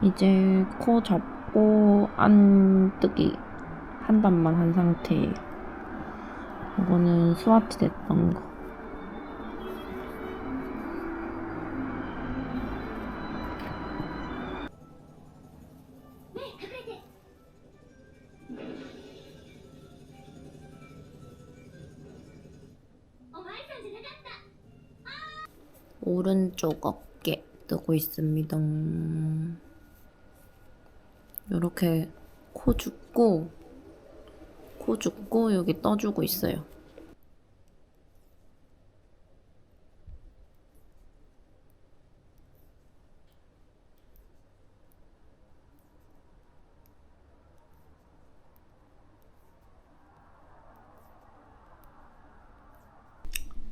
이제 코 접고 안 뜨기 한 단만 한 상태예요. 이거는 스와트 됐던 거. 오른쪽 어깨 뜨고 있습니다. 이렇게 코 줍고 여기 떠주고 있어요.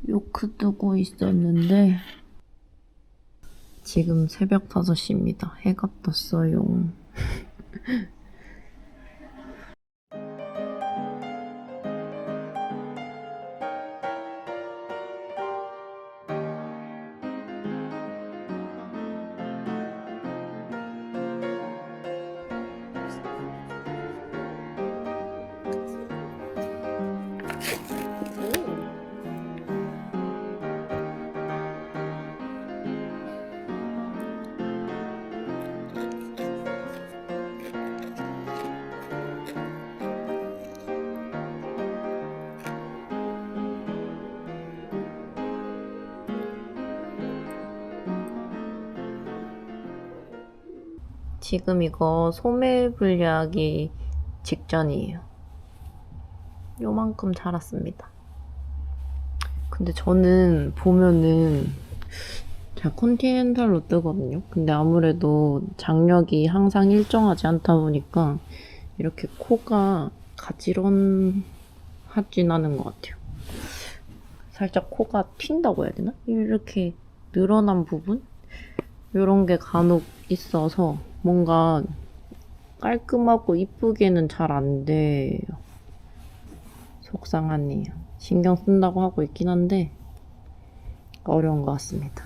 요크 뜨고 있었는데 지금 새벽 5시입니다. 해가 떴어요. 지금 이거 소매 분리하기 직전이에요. 요만큼 자랐습니다. 근데 저는 보면은 제가 컨티넨탈로 뜨거든요. 근데 아무래도 장력이 항상 일정하지 않다 보니까 이렇게 코가 가지런하진 않은 것 같아요. 살짝 코가 튄다고 해야 되나? 이렇게 늘어난 부분? 이런 게 간혹 있어서 뭔가 깔끔하고 이쁘게는 잘 안 돼요. 속상하네요. 신경 쓴다고 하고 있긴 한데 어려운 것 같습니다.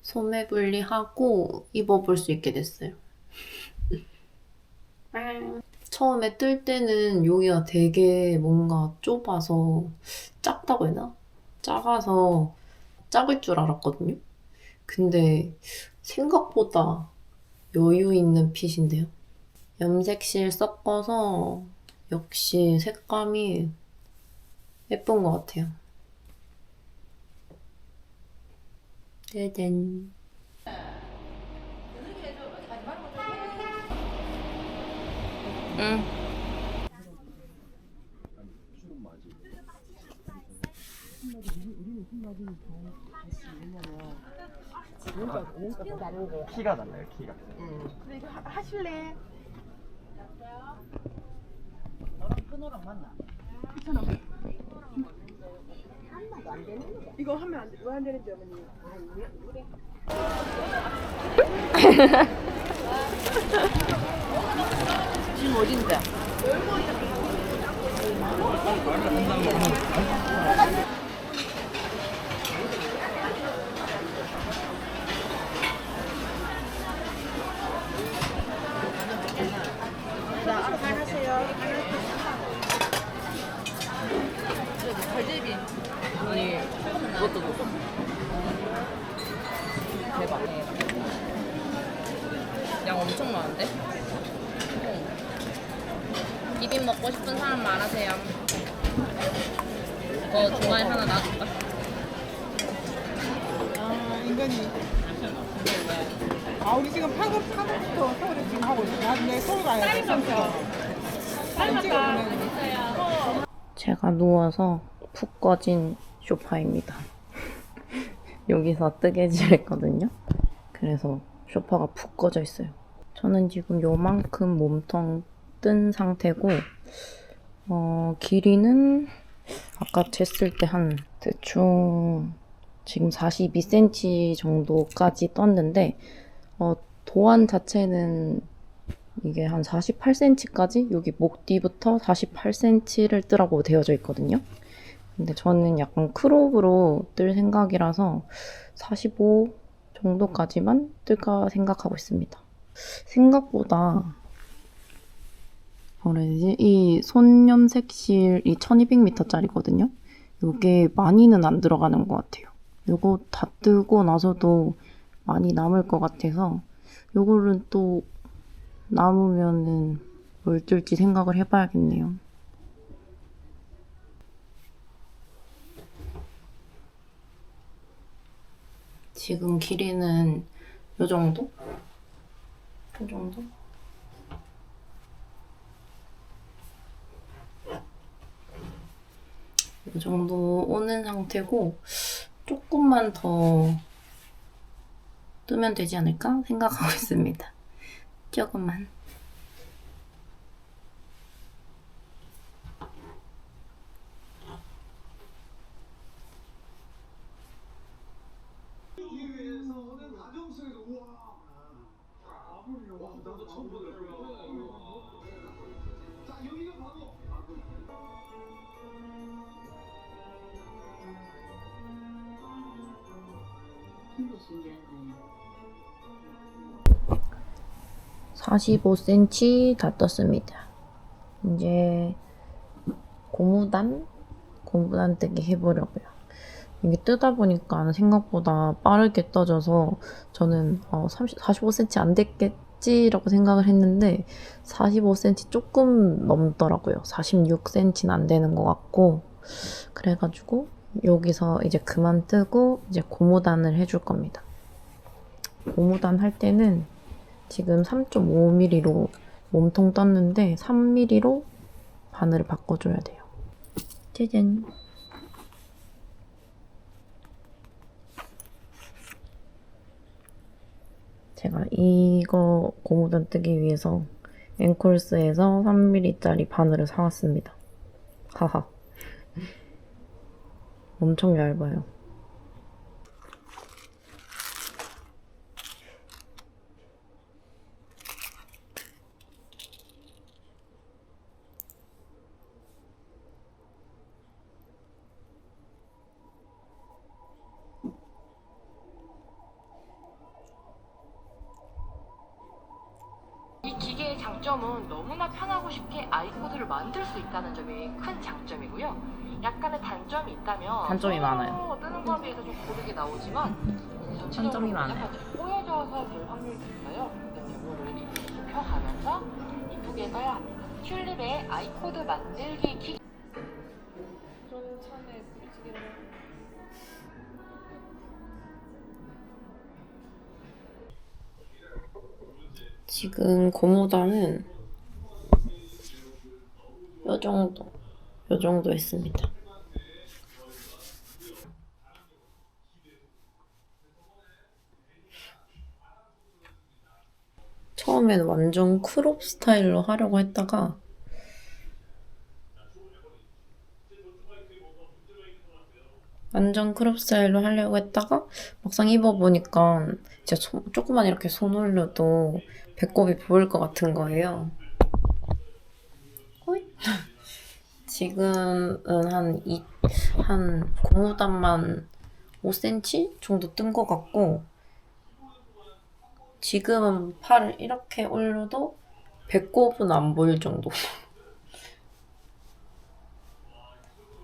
소매 분리하고 입어볼 수 있게 됐어요. 처음에 뜰 때는 여기가 되게 뭔가 좁아서 작다고 해야 되나? 작아서 작을 줄 알았거든요. 근데 생각보다 여유 있는 핏인데요. 염색실 섞어서 역시 색감이 예쁜 것 같아요. 짜잔. 응. 키가 달라요, 키가. 근데 이거 하실래? 너랑 큰호랑 맞나? 괜찮아. 하나도 안 되는 거. 이거 하면 안 돼. 왜 안 되는지 어머니. 그래. 지금 어딘데? 자, 하세요. 갈제비. 아니, 그것도 먹어. 대박. 양 엄청 많은데? 비빔 먹고 싶은 사람 말하세요. 중간에 하나 놔줄까? 아, 인간이. 아, 우리 지금 파급부터 서울에 지금 하고 있어. 나중에 서울 가야 돼. 사진 찍어보내는. 제가 누워서 푹 꺼진 소파입니다. 여기서 뜨개질 했거든요. 그래서 소파가 푹 꺼져 있어요. 저는 지금 요만큼 몸통 뜬 상태고 길이는 아까 쟀을 때 한 대충 지금 42cm 정도까지 떴는데 도안 자체는 이게 한 48cm까지 여기 목 뒤부터 48cm를 뜨라고 되어져 있거든요. 근데 저는 약간 크롭으로 뜰 생각이라서 45 정도까지만 뜰까 생각하고 있습니다. 생각보다 뭐라 해야 되지? 이 손염색실이 1200m짜리거든요. 이게 많이는 안 들어가는 것 같아요. 이거 다 뜨고 나서도 많이 남을 것 같아서 이거는 또 남으면은 뭘 뜰지 생각을 해봐야겠네요. 지금 길이는 요 정도? 요 정도? 이 정도 오는 상태고 조금만 더 뜨면 되지 않을까 생각하고 있습니다. 조금만. (45cm) 다 떴습니다. 이제 고무단 뜨기 해보려고요. 이게 뜨다 보니까 생각보다 빠르게 떠져서 저는 45cm 안 됐겠지라고 생각을 했는데 45cm 조금 넘더라고요. 46cm는 안 되는 것 같고, 그래가지고 여기서 이제 그만 뜨고 이제 고무단을 해줄 겁니다. 고무단 할 때는 지금 3.5mm로 몸통 떴는데 3mm로 바늘을 바꿔줘야 돼요. 짜잔! 제가 이거 고무단 뜨기 위해서 앵콜스에서 3mm짜리 바늘을 사왔습니다. 하하. 엄청 얇아요. 이 기계의 장점은 너무나 편하고 쉽게 아이코드를 만들 수 있다는 점이 큰 장점이고요. 약간의 단점이 있다면 단점이 많아요. 뜨는 거에 비해서 좀 고르게 나오지만 단점이 많아요. 약간 좀 꼬여져서 될 확률도 있어요. 그래서 이거를 펴가면서 이쁘게 떠야 합니다. 튤립의 아이코드 만들기 기계. 저는 처음에 뿌리치기를 지금 고무단은 요 정도 했습니다. 처음엔 완전 크롭 스타일로 하려고 했다가 막상 입어보니까 진짜 조금만 이렇게 손 올려도 배꼽이 보일 것 같은 거예요. 호잇. 지금은 한 고무단만 5cm 정도 뜬 것 같고, 지금은 팔을 이렇게 올려도 배꼽은 안 보일 정도.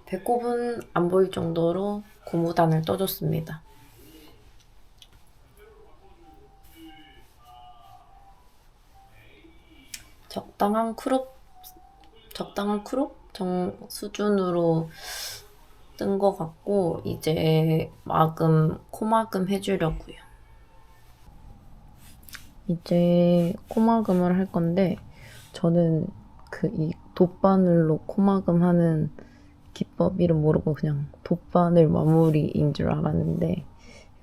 배꼽은 안 보일 정도로 고무단을 떠줬습니다. 적당한 크롭 수준으로 뜬 것 같고, 이제 코마금 해주려고요. 이제 코마금을 할 건데, 저는 이 돗바늘로 코마금 하는 기법 이름 모르고 그냥 돗바늘 마무리인 줄 알았는데,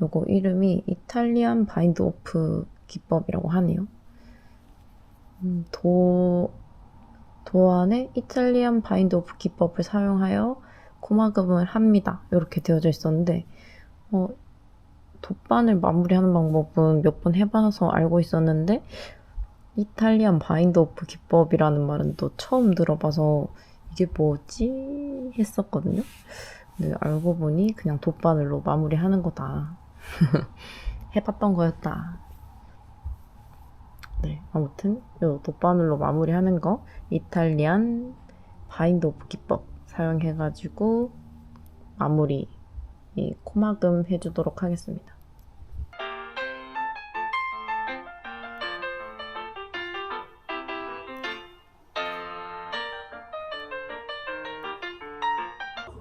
요거 이름이 이탈리안 바인드 오프 기법이라고 하네요. 도안의 이탈리안 바인드 오프 기법을 사용하여 코막음을 합니다. 이렇게 되어져 있었는데 돗바늘 마무리하는 방법은 몇 번 해봐서 알고 있었는데 이탈리안 바인드 오프 기법이라는 말은 또 처음 들어봐서 이게 뭐지? 했었거든요. 근데 알고 보니 그냥 돗바늘로 마무리하는 거다. 해봤던 거였다. 네, 아무튼 요 돗바늘로 마무리하는 거 이탈리안 바인드 오프 기법 사용해가지고 마무리 코막음 해주도록 하겠습니다.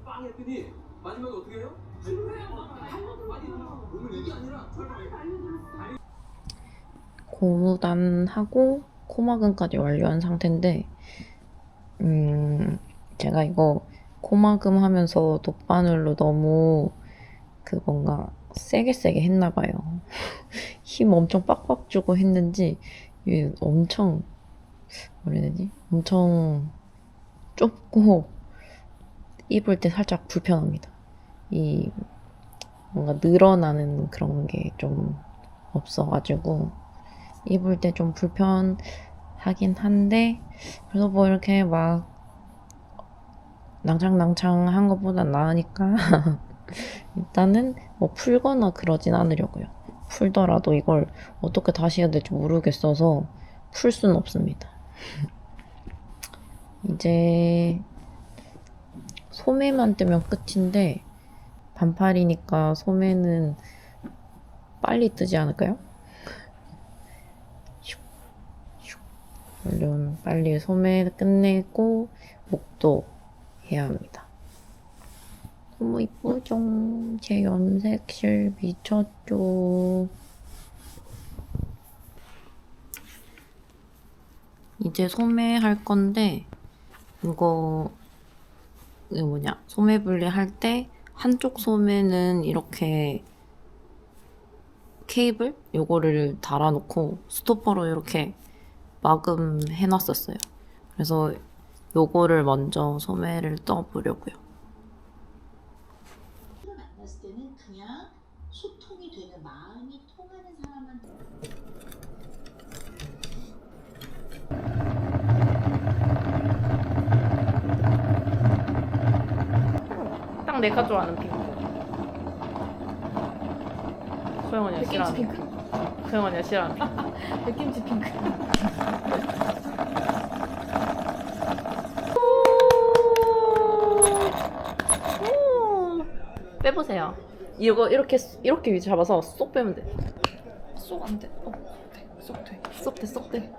빵 했더니 마지막에 어떻게 해요? 오늘 이게 아니라 고무단하고 코막음까지 완료한 상태인데 제가 이거 코막음 하면서 돗바늘로 너무 뭔가 세게 했나봐요. 힘 엄청 빡빡 주고 했는지 이게 엄청 뭐라 해야 되지? 엄청 좁고 입을 때 살짝 불편합니다. 이 뭔가 늘어나는 그런 게 좀 없어가지고 입을 때 좀 불편하긴 한데 그래도 뭐 이렇게 막 낭창낭창한 것보다 나으니까 일단은 뭐 풀거나 그러진 않으려고요. 풀더라도 이걸 어떻게 다시 해야 될지 모르겠어서 풀 수는 없습니다. 이제 소매만 뜨면 끝인데 반팔이니까 소매는 빨리 뜨지 않을까요? 얼른 빨리 소매 끝내고 목도 해야 합니다. 너무 이쁘죠? 제 염색실 미쳤죠? 이제 소매 할 건데 이거 뭐냐 소매 분리 할 때 한쪽 소매는 이렇게 케이블 요거를 달아놓고 스토퍼로 이렇게 마금해놨었어요. 그래서 요거를 먼저 소매를 떠보려고요. 만났을 때는 그냥 소통이 되는 마음이 통하는 사람한테 딱 내가 좋아하는 핑크. 소영 언니가 싫어하는 핑크. 소영 언니가 싫어하는 핑크. 백김치 핑크. 빼보세요. 이거 이렇게 잡아서 쏙 빼면 돼. 쏙 안 돼. 쏙 돼. 쏙 돼, 쏙 돼.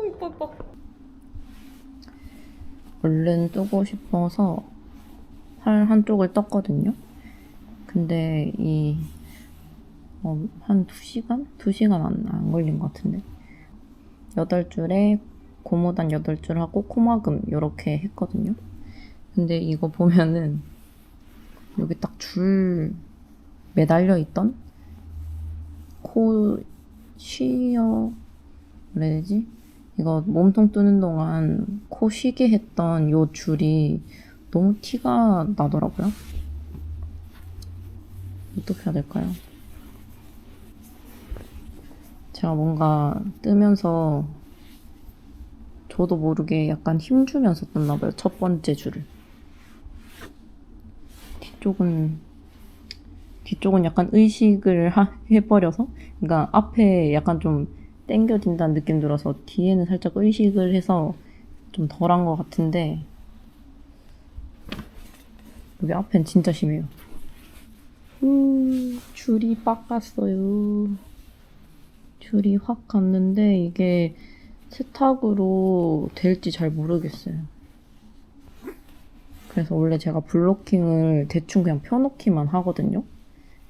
이뻐. 얼른 뜨고 싶어서 팔 한쪽을 떴거든요. 근데 한 2시간? 2시간 안 걸린 것 같은데 8줄에 고무단 8줄 하고 코막음 이렇게 했거든요. 근데 이거 보면은 여기 딱 줄 매달려 있던 코 쉬어 뭐라 해야 되지? 이거 몸통 뜨는 동안 코 쉬게 했던 요 줄이 너무 티가 나더라고요. 어떻게 해야 될까요? 제가 뭔가 뜨면서 저도 모르게 약간 힘주면서 떴나봐요. 첫 번째 줄을. 뒤쪽은 약간 의식을 해버려서, 그러니까 앞에 약간 좀 당겨진다는 느낌 들어서 뒤에는 살짝 의식을 해서 좀 덜한 것 같은데 여기 앞엔 진짜 심해요. 줄이 빡갔어요. 줄이 확 갔는데 이게 세탁으로 될지 잘 모르겠어요. 그래서 원래 제가 블로킹을 대충 그냥 펴놓기만 하거든요.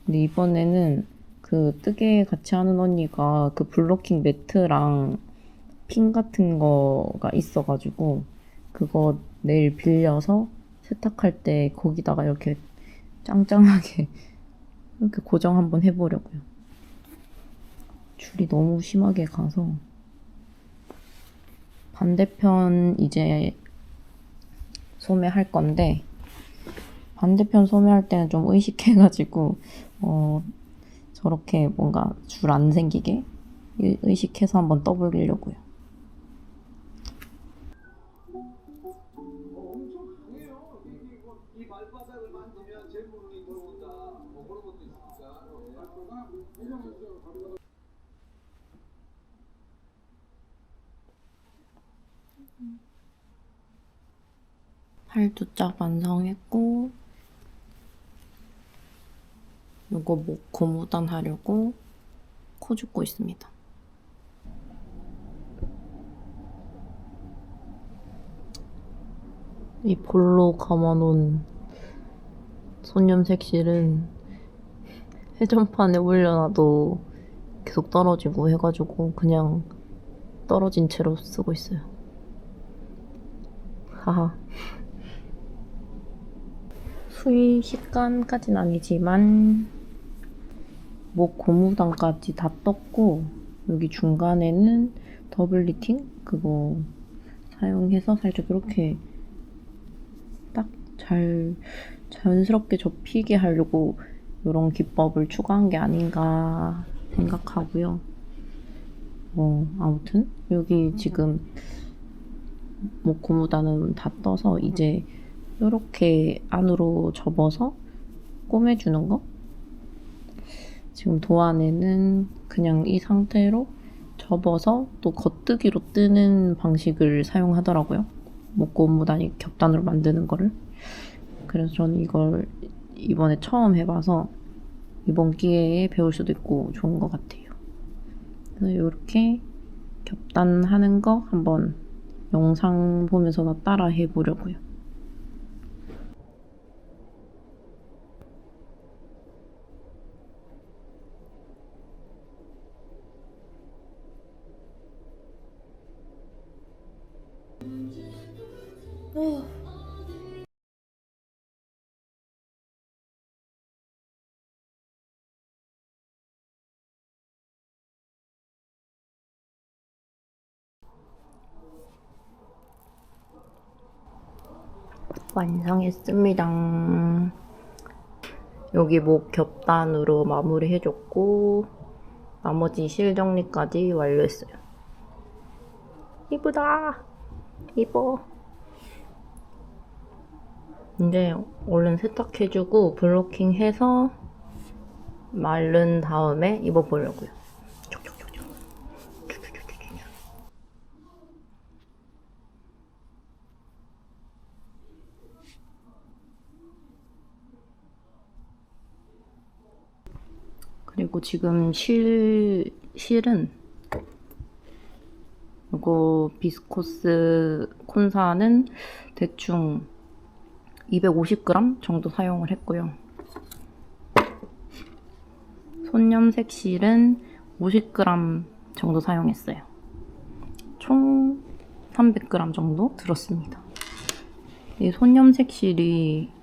근데 이번에는 그 뜨개 같이 하는 언니가 그 블로킹 매트랑 핀 같은 거가 있어가지고 그거 내일 빌려서 세탁할 때 거기다가 이렇게 짱짱하게 이렇게 고정 한번 해보려고요. 줄이 너무 심하게 가서. 반대편 이제 소매할 건데 반대편 소매할 때는 좀 의식해가지고 저렇게 뭔가 줄 안 생기게 의식해서 한번 떠보려고요. 이 발바닥을 만지면 재물이 들어온다. 뭐 그런 것도 있으니까. 팔 두 짝 완성했고 요거 목 고무단 하려고 코 줍고 있습니다. 이 볼로 감아놓은 손념색실은 회전판에 올려놔도 계속 떨어지고 해가지고 그냥 떨어진 채로 쓰고 있어요. 하하. 순식간까진 아니지만 목 고무단까지 다 떴고 여기 중간에는 더블 리팅 그거 사용해서 살짝 이렇게 딱 잘 자연스럽게 접히게 하려고 이런 기법을 추가한 게 아닌가 생각하고요. 아무튼 여기 지금 목 고무단은 다 떠서 이제 이렇게 안으로 접어서 꼬매주는 거? 지금 도안에는 그냥 이 상태로 접어서 또 겉뜨기로 뜨는 방식을 사용하더라고요. 목 고무단이 겹단으로 만드는 거를. 그래서 저는 이걸 이번에 처음 해봐서 이번 기회에 배울 수도 있고 좋은 것 같아요. 그래서 이렇게 겹단하는 거 한번 영상 보면서 따라 해보려고요. 완성했습니다. 여기 목 겹단으로 마무리 해줬고 나머지 실 정리까지 완료했어요. 이쁘다. 이뻐. 이제 얼른 세탁해주고 블로킹해서 마른 다음에 입어보려고요. 그리고 지금 실은 이거 비스코스 콘사는 대충 250g 정도 사용을 했고요. 손염색 실은 50g 정도 사용했어요. 총 300g 정도 들었습니다. 이 손염색 실이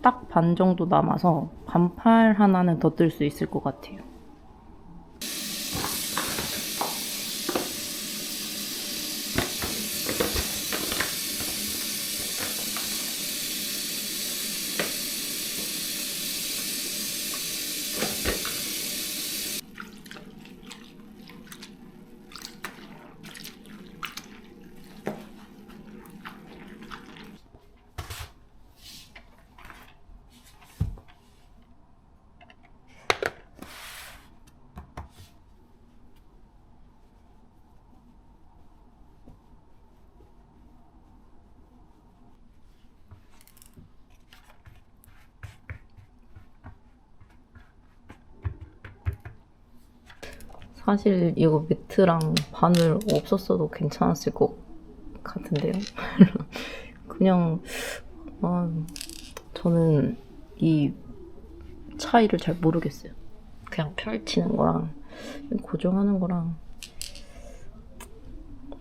딱 반 정도 남아서 반팔 하나는 더 뜰 수 있을 것 같아요. 사실 이거 매트랑 바늘 없었어도 괜찮았을 것 같은데요. 그냥 저는 이 차이를 잘 모르겠어요. 그냥 펼치는 거랑 고정하는 거랑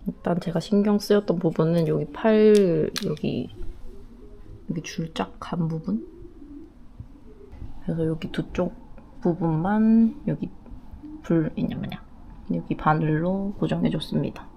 일단 제가 신경 쓰였던 부분은 여기 팔 여기 줄짝 간 부분. 그래서 여기 두 쪽 부분만 여기 여기 바늘로 고정해줬습니다.